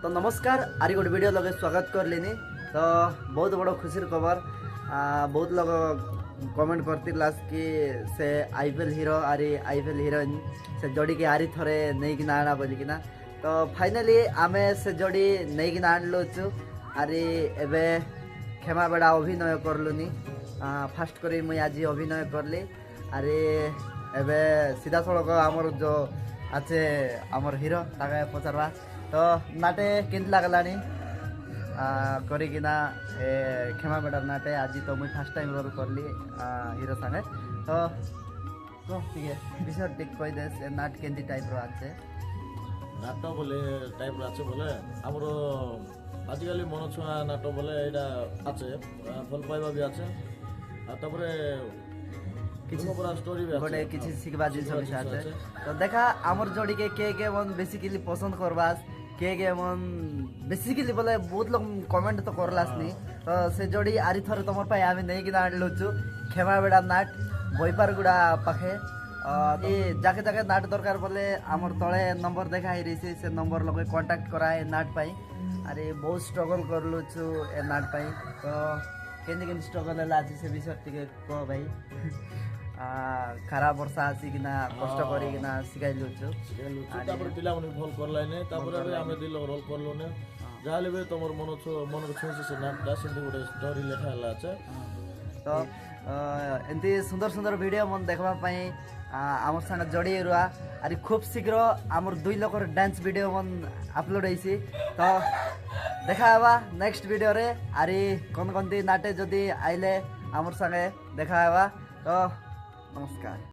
तो नमस्कार आरी गोटे वीडियो लगे स्वागत कर लेनी। तो बहुत बड़ा खुशी खबर बहुत लोग कमेंट करती लास्ट कि से आईपीएल हीरो आरी आईपीएल हीरोइन से जोड़ी के आरी थरे नहीं कि आना बोलिकिना। तो फाइनाली आमे से जोड़ी नहीं कि आणलु छु आरी एबे खेमा बेड़ा अभिनय करलुनी फास्ट करी मुई आज अभिनय करली आरी एबे सीधा सड़क आमर जो अच्छे आमर हीरो ताके पचारवा। तो नाटे किंत लागलानी करिकिना खेमा बेड़ा नाटे आज तो मुई फास्ट टाइम रोल करली हीरो संगे। तो ठीक है विषय टिक कहि दे से नाट केंती टाइप रो आछे नाट बोले टाइप रो आछे बोले हमरो आजिकाली मन छुआ नाट बोले एटा आछे फल पाइबा भी आछे आ तबरे किछि पूरा स्टोरी भी आछे गोटे किछि सिखबा जिंस भी आछे। तो देखा हमर जोड़ी के मन बेसिकली पसंद करबास के मन बेसिकली बोले बहुत लोग कमेंट तो करलासनी। तो से जोड़ी आरी थरे तमर पाई आमे नहीं कि आनलु छु खेमा बेड़ा नाट बईपार गुड़ा पाखे ये जाके जाके नाट दरकार बोले आमर तले नंबर देखा ही रही से नंबर लगे कांटेक्ट कराए नाट पाई। अरे बहुत स्ट्रगल करलु छु ए नाट पाई। तो केन स्ट्रगल है आज से विषय टिके को भाई खराब वर्षा आसिकिना कष्ट करिकिना सिखाइलु छु तापर पिला मन भल करलाइने तापर आमे दिल रोल करलुने जाले बे तमर मन को छुसे से नाटटा से गोटे स्टोरी लेखा हला আছে। तो एंती सुंदर सुंदर वीडियो मन देखबा पई आमर संग जोड़ी रुआ अरे खूब शीघ्र आमर दुई लोकर डांस वीडियो मन अपलोड होइसी। तो देखा हवा नेक्स्ट वीडियो रे अरे कौन कौन नाटे जदि आइले आमर संगे देखा हवा। तो नमस्कार।